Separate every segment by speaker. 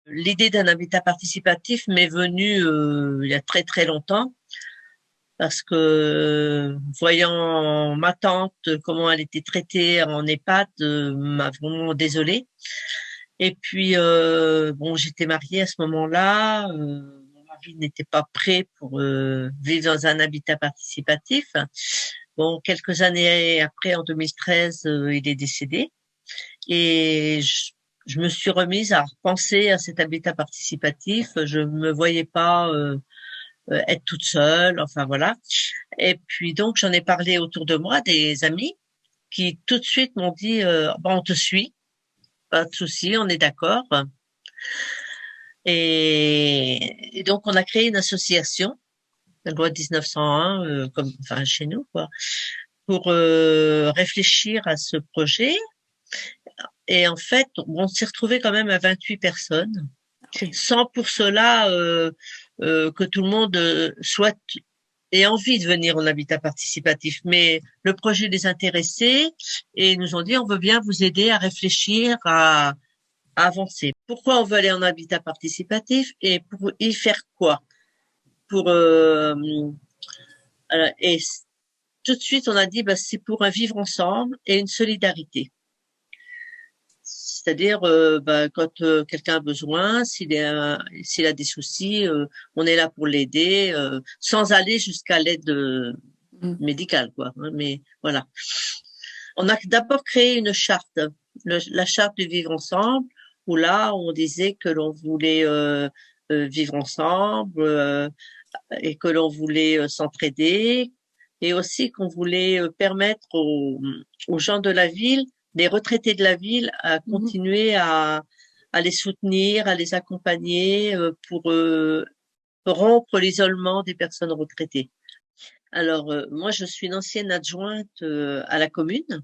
Speaker 1: L'idée d'un habitat participatif m'est venue il y a très très longtemps parce que voyant ma tante comment elle était traitée en EHPAD m'a vraiment désolée. Et puis bon, j'étais mariée à ce moment-là. Mon mari n'était pas prêt pour vivre dans un habitat participatif. Bon, quelques années après, en 2013, il est décédé. Et je me suis remise à repenser à cet habitat participatif. Je me voyais pas être toute seule, enfin voilà. Et puis donc j'en ai parlé autour de moi, des amis, qui tout de suite m'ont dit bon, on te suit, pas de souci, on est d'accord. Et donc on a créé une association, la loi 1901, comme enfin chez nous quoi, pour réfléchir à ce projet. Et en fait, on s'est retrouvé quand même à 28 personnes,
Speaker 2: Oui.
Speaker 1: sans pour cela que tout le monde souhaite et envie de venir en habitat participatif. Mais le projet les intéressait et ils nous ont dit on veut bien vous aider à réfléchir, à avancer. Pourquoi on veut aller en habitat participatif et pour y faire quoi? Pour et tout de suite on a dit bah, c'est pour un vivre ensemble et une solidarité. C'est-à-dire, bah, quand quelqu'un a besoin, s'il a des soucis, on est là pour l'aider, sans aller jusqu'à l'aide
Speaker 2: Mhm.
Speaker 1: médicale, quoi. Hein, mais voilà. On a d'abord créé une charte, la charte du vivre ensemble, où là, on disait que l'on voulait vivre ensemble et que l'on voulait s'entraider, et aussi qu'on voulait permettre aux gens de la ville, des retraités de la ville, à
Speaker 2: Mhm.
Speaker 1: continuer à les soutenir, à les accompagner pour rompre l'isolement des personnes retraitées. Alors, moi, je suis une ancienne adjointe à la commune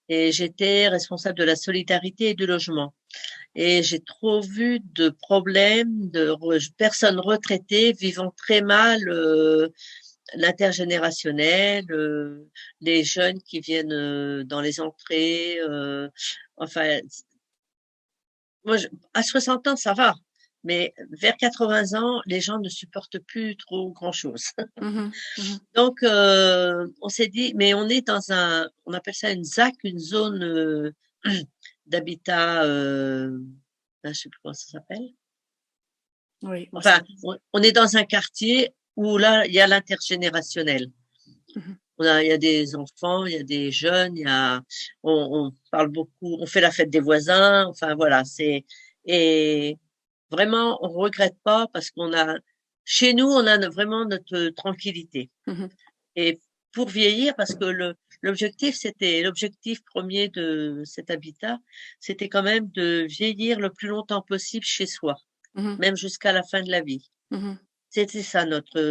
Speaker 1: et j'étais responsable de la solidarité et du logement. Et j'ai trop vu de problèmes de personnes retraitées vivant très mal l'intergénérationnel, les jeunes qui viennent dans les entrées. Enfin, moi, à 60 ans, ça va. Mais vers 80 ans, les gens ne supportent plus trop grand-chose.
Speaker 2: Mhm. Mhm.
Speaker 1: Donc, on s'est dit, mais on est dans on appelle ça une ZAC, une zone d'habitat, je sais plus comment ça s'appelle.
Speaker 2: Oui, moi,
Speaker 1: Enfin, on est dans un quartier où là, il y a l'intergénérationnel.
Speaker 2: Mhm.
Speaker 1: Il y a des enfants, il y a des jeunes, on parle beaucoup, on fait la fête des voisins. Enfin voilà, et vraiment, on regrette pas parce chez nous, on a vraiment notre tranquillité.
Speaker 2: Mhm.
Speaker 1: Et pour vieillir, parce que l'objectif premier de cet habitat, c'était quand même de vieillir le plus longtemps possible chez soi,
Speaker 2: Mhm.
Speaker 1: même jusqu'à la fin de la vie.
Speaker 2: Mhm.
Speaker 1: C'était ça notre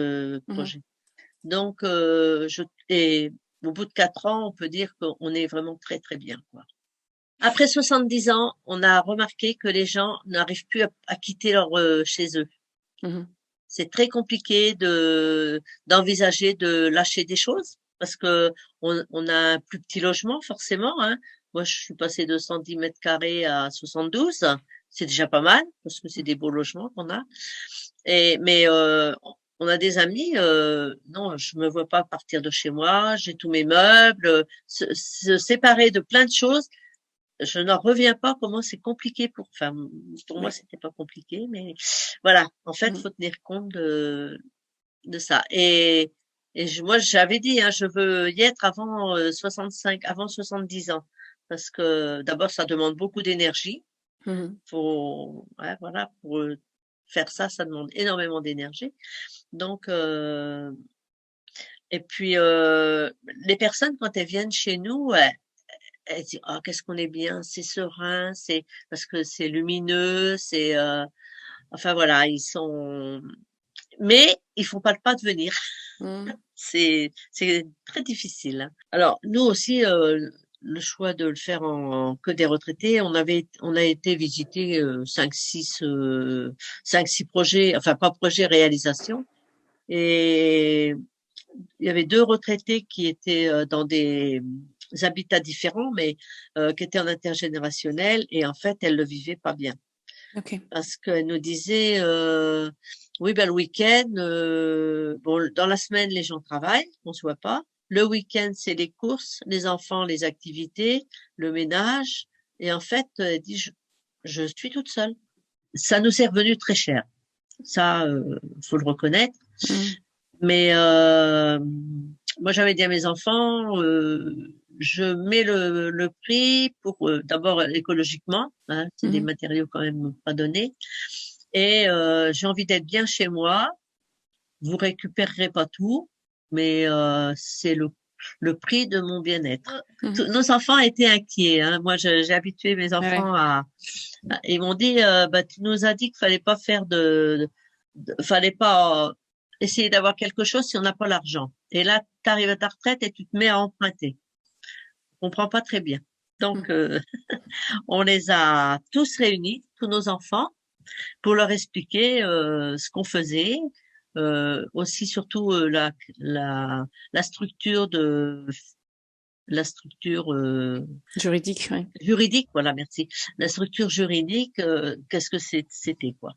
Speaker 2: Mhm.
Speaker 1: projet. Donc, et au bout de 4 ans, on peut dire qu'on est vraiment très très bien, quoi. Après 70 ans, on a remarqué que les gens n'arrivent plus à quitter leur chez eux.
Speaker 2: Mhm.
Speaker 1: C'est très compliqué d'envisager de lâcher des choses parce que on a un plus petit logement forcément, hein. Moi, je suis passée de 110 mètres carrés à 72. C'est déjà pas mal parce que c'est des beaux logements qu'on a. Mais on a des amis. Non, je me vois pas partir de chez moi. J'ai tous mes meubles. Se séparer de plein de choses, je n'en reviens pas comment c'est compliqué enfin, pour moi,
Speaker 2: Oui.
Speaker 1: c'était pas compliqué, mais voilà. En fait,
Speaker 2: Mhm.
Speaker 1: faut tenir compte de ça. Et moi, j'avais dit, hein, je veux y être avant 65, avant 70 ans. Parce que d'abord, ça demande beaucoup d'énergie.
Speaker 2: Mhm.
Speaker 1: Ouais, voilà, pour faire ça, ça demande énormément d'énergie. Donc, et puis, les personnes, quand elles viennent chez nous, elles disent, ah, qu'est-ce qu'on est bien, c'est serein, c'est parce que c'est lumineux, enfin voilà, mais ils font pas le pas de venir.
Speaker 2: Mhm.
Speaker 1: C'est très difficile, hein. Alors nous aussi, le choix de le faire en que des retraités, on a été visiter 5, 6 projets, enfin pas projets, réalisations. Et il y avait 2 retraités qui étaient dans des habitats différents, mais qui étaient en intergénérationnel. Et en fait, elles le vivaient pas bien.
Speaker 2: OK.
Speaker 1: parce qu'elle nous disait, oui, ben, le week-end, bon, dans la semaine, les gens travaillent, on se voit pas. Le week-end, c'est les courses, les enfants, les activités, le ménage. Et en fait, elle dit, je suis toute seule. Ça nous est revenu très cher. Ça, faut le reconnaître.
Speaker 2: Mmh.
Speaker 1: Mais moi, j'avais dit à mes enfants, je mets le prix pour d'abord écologiquement, hein, c'est des
Speaker 2: Mmh.
Speaker 1: matériaux quand même pas donnés, et j'ai envie d'être bien chez moi. Vous récupérerez pas tout, mais c'est le prix de mon bien-être.
Speaker 2: Mmh.
Speaker 1: Nos enfants étaient inquiets. Hein. Moi, j'ai habitué mes
Speaker 2: Ouais.
Speaker 1: enfants ils m'ont dit, bah, tu nous as dit qu'il fallait pas faire fallait pas essayer d'avoir quelque chose si on n'a pas l'argent. Et là, tu arrives à ta retraite et tu te mets à emprunter. On comprend pas très bien.
Speaker 2: Mmh.
Speaker 1: Donc, on les a tous réunis, tous nos enfants, pour leur expliquer ce qu'on faisait, aussi surtout la structure la structure
Speaker 2: Juridique, ouais.
Speaker 1: juridique, voilà, merci. La structure juridique, qu'est-ce que c'était quoi.